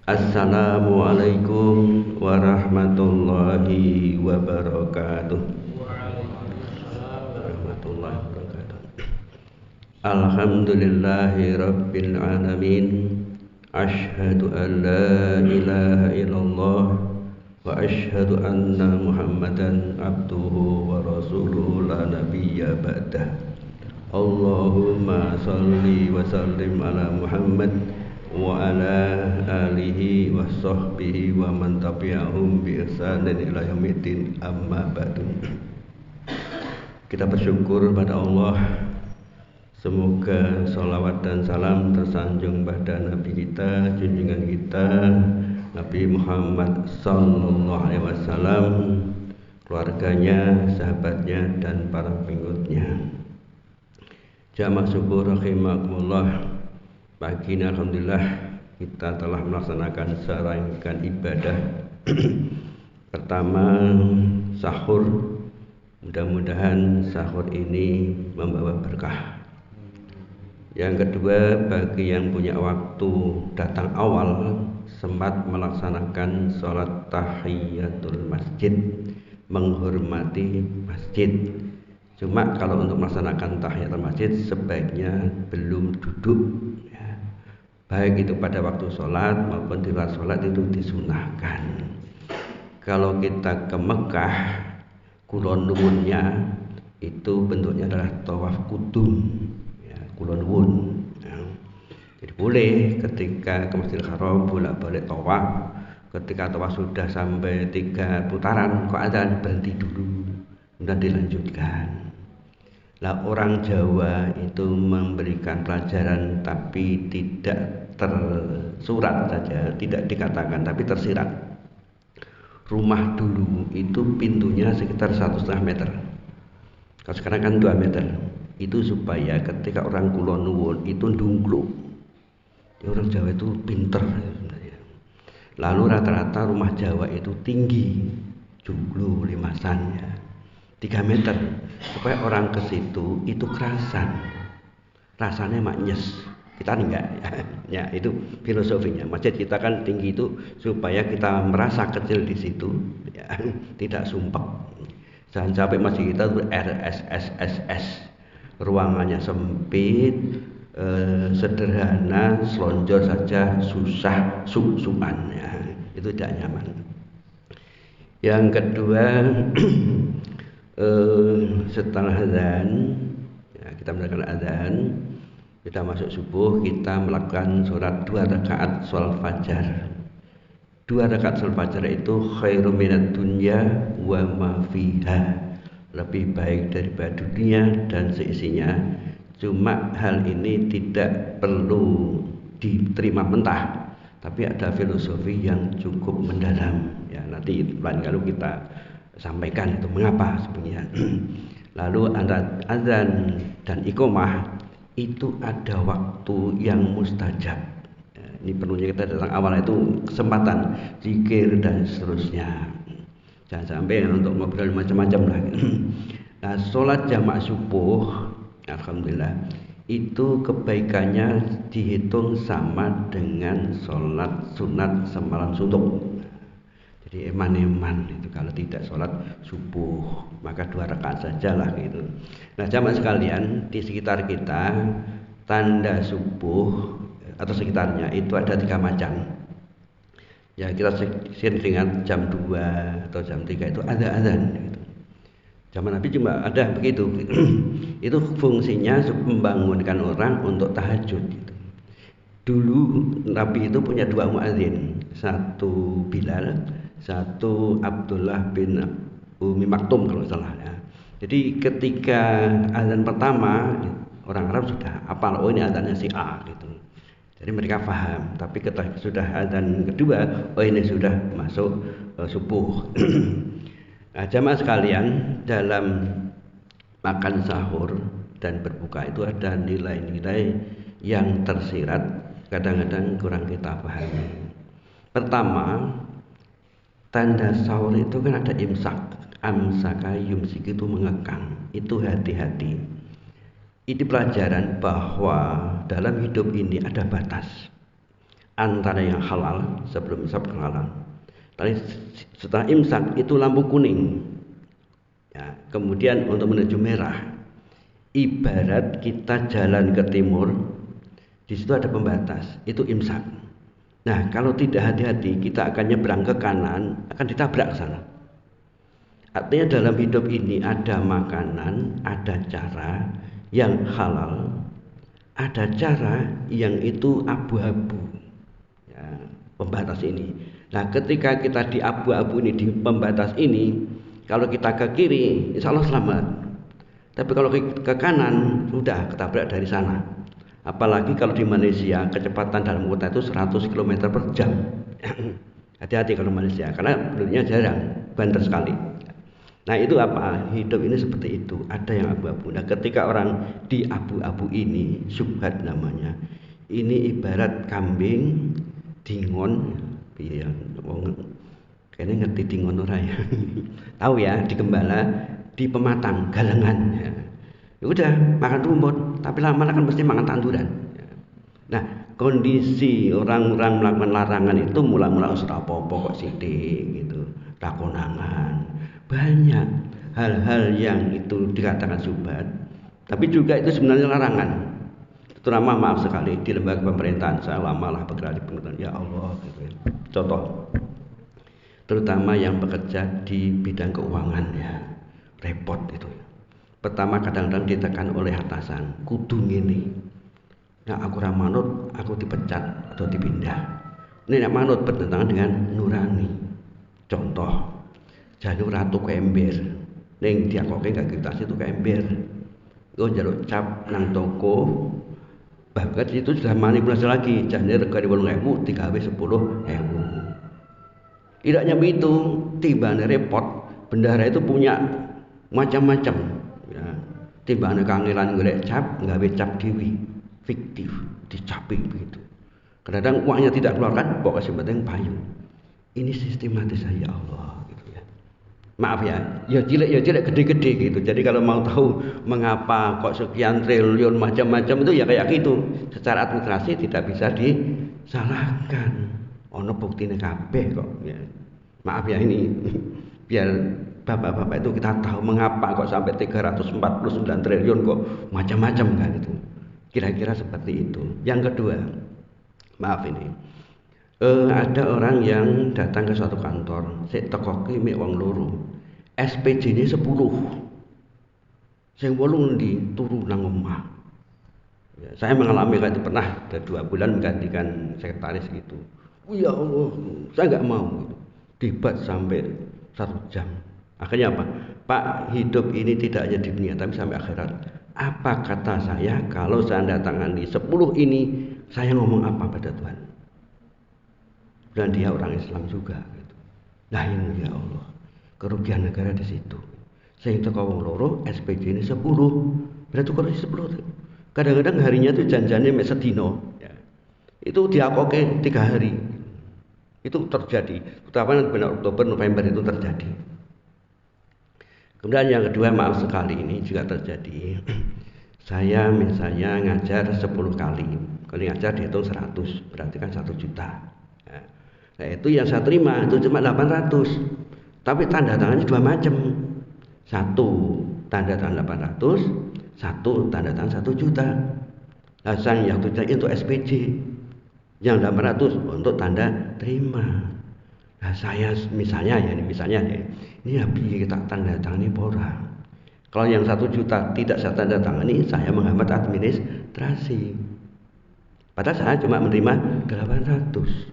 Assalamualaikum warahmatullahi wabarakatuh. Warahmatullahi wabarakatuh. Alhamdulillahi rabbil alamin. Asyhadu an la ilaha illallah wa asyhadu anna Muhammadan abduhu wa rasuluhu la nabiyya ba'dah. Allahumma salli wa sallim ala Muhammad wa ala alihi wa sahbihi wa man tabi'ahum bi ihsanin ila yaumiddin, amma ba'du. Kita bersyukur pada Allah, semoga salawat dan salam tersanjung pada Nabi kita, junjungan kita Nabi Muhammad sallallahu alaihi wasallam, keluarganya, sahabatnya dan para pengikutnya. Jamaah subuh rahimakumullah. Pagi ini alhamdulillah kita telah melaksanakan serangkaian ibadah. Pertama, sahur. Mudah-mudahan sahur ini membawa berkah. Yang kedua, bagi yang punya waktu datang awal sempat melaksanakan sholat tahiyatul masjid, menghormati masjid. Cuma kalau untuk melaksanakan tahiyatul masjid sebaiknya belum duduk, ya. Baik itu pada waktu sholat maupun di luar sholat itu disunahkan. Kalau kita ke Mekah, kulon nuwunnya itu bentuknya adalah tawaf kudum, ya, kulon nuwun, ya. Jadi boleh ketika ke Masjidil Haram bolak-balik tawaf. Ketika tawaf sudah sampai 3 putaran kok adzan, berhenti dulu dan dilanjutkan. Lah orang Jawa itu memberikan pelajaran tapi tidak tersurat saja, tidak dikatakan tapi tersirat. Rumah dulu itu pintunya sekitar 1,5 meter. Kalau sekarang kan 2 meter. Itu supaya ketika orang kulon nuwun itu ndungkluk. Orang Jawa itu pinter sebenarnya. Lalu rata-rata rumah Jawa itu tinggi, jungklu limasan, ya, 3 meter, supaya orang ke situ itu kerasan, rasanya maknyes. Kita enggak, ya, itu filosofinya. Masjid kita kan tinggi itu supaya kita merasa kecil di situ, ya, tidak sumpek. Jangan sampai masjid kita itu RSSSS, ruangannya sempit, sederhana, selonjor saja, susah, suk-sukan, ya, itu tidak nyaman. Yang kedua, setelah azan, ya, kita melakukan azan, kita masuk subuh, kita melakukan sholat 2 rakaat sholat fajar. 2 rakaat sholat fajar itu khairum minad dunya wa ma fiha, lebih baik daripada dunia dan seisinya. Cuma hal ini tidak perlu diterima mentah, tapi ada filosofi yang cukup mendalam, ya, nanti lain kali kita sampaikan itu mengapa sebenarnya. Lalu antara azan dan iqomah itu ada waktu yang mustajab. Ini perlunya kita datang awal itu kesempatan zikir dan seterusnya. Jangan sampai untuk ngobrol macam-macam lagi. Nah, sholat jamaah subuh, alhamdulillah, itu kebaikannya dihitung sama dengan sholat sunat semalam suntuk. Jadi eman-eman itu kalau tidak sholat subuh, maka 2 rakaat sajalah gitu. Nah, jamaah sekalian, di sekitar kita tanda subuh atau sekitarnya itu ada 3 macam. Ya, kita sering dengan jam 2 atau jam 3 itu ada azan gitu. Zaman Nabi cuma ada begitu. Itu fungsinya membangunkan orang untuk tahajud gitu. Dulu Nabi itu punya 2 muadzin, satu Bilal, satu Abdullah bin Umi Maktum kalau salah, ya. Jadi ketika azan pertama orang Arab sudah apal, oh ini azannya si A gitu. Jadi mereka paham. Tapi ketika sudah azan kedua, oh ini sudah masuk subuh. Nah, jamaah sekalian, dalam makan sahur dan berbuka itu ada nilai-nilai yang tersirat, kadang-kadang kurang kita pahami. Pertama, tanda sahur itu kan ada imsak, amsaka yumsik itu mengekang, itu hati-hati. Ini pelajaran bahwa dalam hidup ini ada batas. antara yang halal sebelum imsak halal. Tapi setelah imsak itu lampu kuning. Ya, kemudian untuk menuju merah. Ibarat kita jalan ke timur, di situ ada pembatas, itu imsak. Nah, kalau tidak hati-hati, kita akan nyebrang ke kanan, akan ditabrak ke sana. Artinya dalam hidup ini ada makanan, ada cara yang halal, ada cara yang itu abu-abu. Ya, pembatas ini. Nah, ketika kita di abu-abu ini, di pembatas ini, kalau kita ke kiri, insya Allah selamat. Tapi kalau ke kanan, sudah ketabrak dari sana. Apalagi kalau di Malaysia, kecepatan dalam kota itu 100 km per jam. Hati-hati kalau Malaysia, karena penduduknya jarang, banter sekali. Nah itu apa? Hidup ini seperti itu. Ada yang abu-abu. Nah ketika orang di abu-abu ini, syubhat namanya. Ini ibarat kambing, dingon, ya, kayaknya ngerti dingon orang ya. Tahu ya, di gembala, di pematang, galengan. Ya. Ya udah makan rumput, tapi lama-lama kan mesti makan tanduran. Ya. Nah kondisi orang-orang melakukan larangan itu mula-mula sudah apa-apa kok sidik gitu, rakonangan. Banyak hal-hal yang itu dikatakan syubhat, tapi juga itu sebenarnya larangan. Terutama maaf sekali di lembaga pemerintahan saya lamalah bergerak di pemerintahan, ya Allah gitu ya. Contoh, terutama yang bekerja di bidang keuangan ya, repot itu. Pertama kadang-kadang ditekan oleh atasan, kudu ngene. Nah aku ramanut, aku dipecat atau dipindah. Ini nak manut bertentangan dengan nurani. Contoh, jalur ratu ke ember, neng diakoke gak kita itu ke ember. Gue jalur cap nang toko, bahkan itu sudah manipulasi lagi. Jadi regane 8.000 digawe 10.000. Tidak nyampe itu, tibane repot. Bendahara itu punya macam-macam. Ya, tibane kangelan golek cap, gawe cap dewi, fiktif, dicapi begitu. Kadang-kadang uangnya tidak keluarkan, bawa kasih penting payu. Ini sistematis ya Allah. Maaf ya cilik gede-gede gitu. Jadi kalau mau tahu mengapa kok sekian triliun macam-macam itu ya kayak gitu. Secara administrasi tidak bisa disalahkan. Ono buktine kabeh kok. Ya. Maaf ya ini biar bapak-bapak itu kita tahu mengapa kok sampai 349 triliun kok macam-macam kan itu. Kira-kira seperti itu. Yang kedua, maaf ini. Ada orang yang datang ke suatu kantor, sik tekoki mek wong loro. SPJ-ne 10. Sing 8 ndi turu nang omah. Ya, saya mengalami kan itu pernah ada 2 bulan menggantikan sekretaris gitu. Oh ya Allah, saya enggak mau gitu. Debat sampai 1 jam. Akhirnya apa? Pak, hidup ini tidak hanya di dunia tapi sampai akhirat. Apa kata saya kalau saya datangani 10 ini, saya ngomong apa pada Tuhan? Dan dia orang Islam juga gitu. Nah ini ya Allah, kerugian negara di situ. Sehingga kalau loro SPJ ini 10, berarti korupsi 10. Kadang-kadang harinya itu janjiannya mek sedino. Ya. Itu diakoke 3 hari. Itu terjadi. Terutama bulan Oktober November itu terjadi. Kemudian yang kedua maaf sekali ini juga terjadi. Saya misalnya ngajar 10 kali. Kalau ngajar dihitung 100, berarti kan 1 juta. Ya. Nah itu yang saya terima itu cuma 800. Tapi tanda tangannya 2 macam. 1 tanda tangan 800, 1 tanda tangan 1 juta. Nah yang tujuh itu SPJ, yang 800 untuk tanda terima. Nah saya misalnya ya ini habis kita tanda tangani pora. Kalau yang 1 juta tidak saya tanda tangani, saya menghambat administrasi. Padahal saya cuma menerima 800.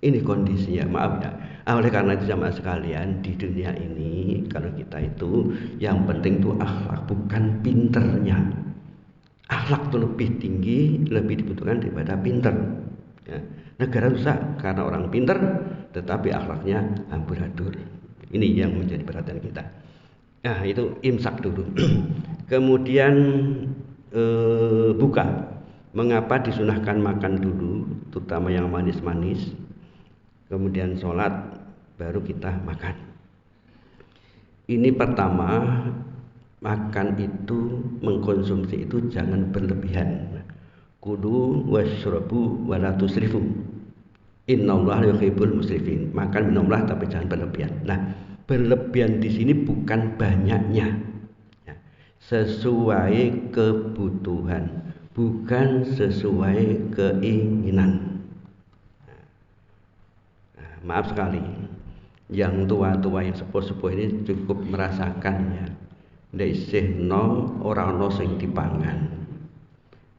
Ini kondisinya, maaf ya. Oleh karena itu jamaah sekalian, di dunia ini kalau kita itu yang penting itu akhlak, bukan pinternya. Akhlak itu lebih tinggi, lebih dibutuhkan daripada pinter. Ya. Negara rusak karena orang pinter, tetapi akhlaknya amburadul. Ini yang menjadi perhatian kita. Nah itu imsak dulu. Kemudian buka. Mengapa disunahkan makan dulu, terutama yang manis-manis. Kemudian sholat, baru kita makan. Ini pertama, makan itu, mengkonsumsi itu jangan berlebihan. Kulu washrabu wala tusrifu. Innallaha yuhibbul musrifin. Makan minumlah tapi jangan berlebihan. Nah, berlebihan di sini bukan banyaknya, ya, sesuai kebutuhan, bukan sesuai keinginan. Nah, maaf sekali, yang tua-tua yang sepuh-sepuh ini cukup merasakan ya. Ndek isih no ora ono sing dipangan.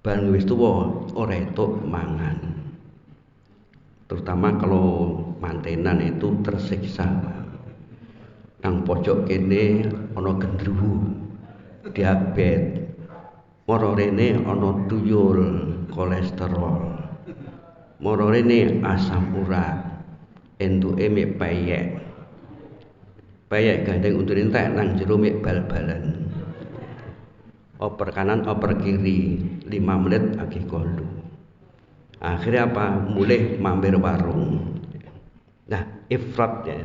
Bareng wis tuwa ora entuk mangan. Terutama kalau mantenan itu tersiksa. Nang pojok kene ana gendruwo, diabetes. Moro rene ana tuyul, kolesterol. Moro rene asam urat. Entuke mek peyek. Peyek gandeng untuk entek nang jero mek bal-balan. Oper kanan, oper kiri, 5 menit lagi kondo. Akhirnya apa? Mulai mampir warung. Nah, ifrat ya,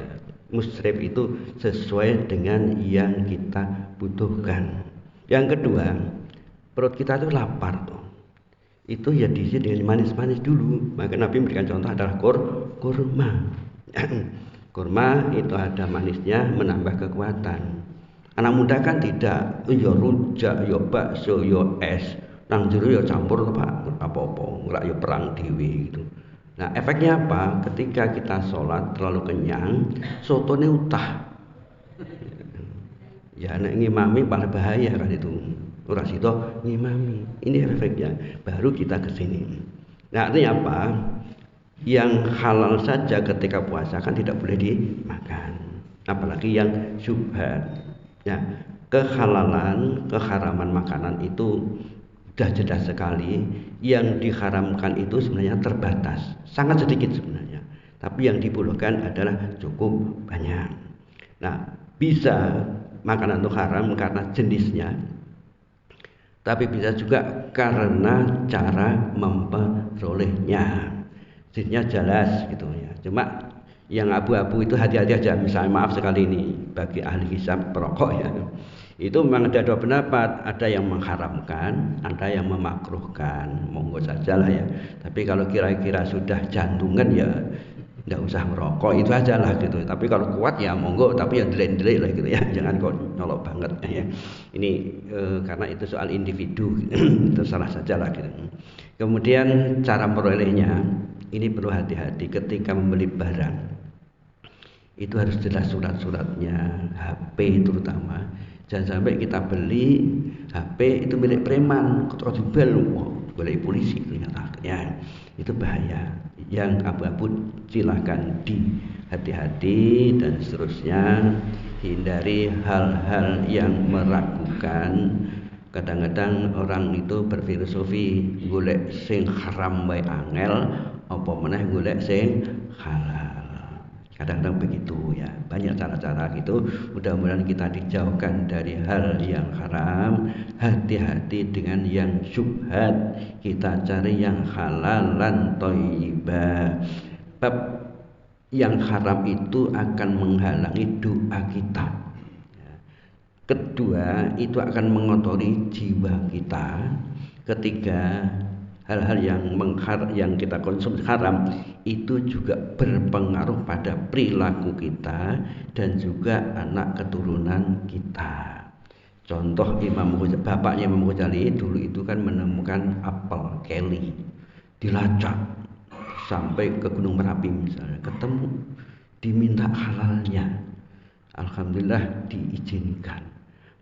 musrif itu sesuai dengan yang kita butuhkan. Yang kedua, perut kita itu lapar tuh. Itu ya diisi dengan manis-manis dulu. Maka Nabi memberikan contoh adalah kurma. Kurma itu ada manisnya, menambah kekuatan. Anak muda kan tidak, yo rujak, yo bakso, yo es, nang jero yo campur Pak, apa-apa, ora yo perang dhewe gitu. Nah, efeknya apa? Ketika kita sholat terlalu kenyang, sotone utah. Ya nek ngimami paling bahaya kan itu. Ora sida ngimami. Ini efeknya. Baru kita ke sini. Nah, artinya apa? Yang halal saja ketika puasa kan tidak boleh dimakan, apalagi yang syubhat. Ya, kehalalan, keharaman makanan itu sudah jelas sekali. Yang diharamkan itu sebenarnya terbatas, sangat sedikit sebenarnya. Tapi yang dibolehkan adalah cukup banyak. Nah, bisa makanan itu haram karena jenisnya, tapi bisa juga karena cara memperolehnya. Jenisnya jelas gitu ya. Cuma yang abu-abu itu hati-hati aja. Misalnya maaf sekali ini bagi ahli hisab perokok ya. Itu memang ada dua pendapat. Ada yang mengharamkan, ada yang memakruhkan. Monggo saja lah ya. Tapi kalau kira-kira sudah jantungan ya tidak usah merokok, itu aja lah gitu. Tapi kalau kuat ya monggo, tapi yang delay-delay lah gitu ya. Jangan kok nyolok banget ya. Ini karena itu soal individu gitu. Terserah saja lah gitu. Kemudian cara merolehnya, ini perlu hati-hati ketika membeli barang. Itu harus jelas surat-suratnya, HP terutama. Jangan sampai kita beli HP itu milik preman, terus dibel, boleh polisi ternyata. Ya, itu bahaya. Yang abu-abu silakan hati-hati dan seterusnya. Hindari hal-hal yang meragukan. Kadang-kadang orang itu berfilosofi golek sing haram wae angel, apa meneh golek sing halal. Kadang-kadang begitu ya. Banyak cara-cara gitu. Mudah-mudahan kita dijauhkan dari hal yang haram. Hati-hati dengan yang syubhat. Kita cari yang halalan thayyibah. Bab yang haram itu akan menghalangi doa kita. Kedua, itu akan mengotori jiwa kita. Ketiga, hal-hal yang kita konsumsi haram itu juga berpengaruh pada perilaku kita dan juga anak keturunan kita. Contoh bapaknya Imam Ghazali dulu itu kan menemukan apel keli dilacak sampai ke Gunung Merapi misalnya, ketemu, diminta halalnya, alhamdulillah diizinkan.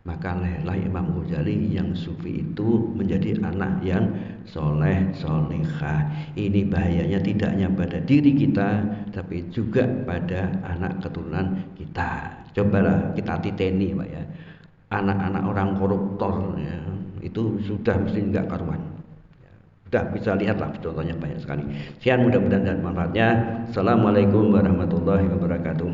Maka lahirlah Imam Ghazali yang sufi itu menjadi anak yang soleh solehah. Ini bahayanya tidak hanya pada diri kita, tapi juga pada anak keturunan kita. Cobalah kita titeni Pak ya. Anak-anak orang koruptor ya, itu sudah mesti enggak karuan. Sudah bisa lihatlah contohnya banyak sekali. Sekian, mudah-mudahan dan manfaatnya. Assalamualaikum warahmatullahi wabarakatuh.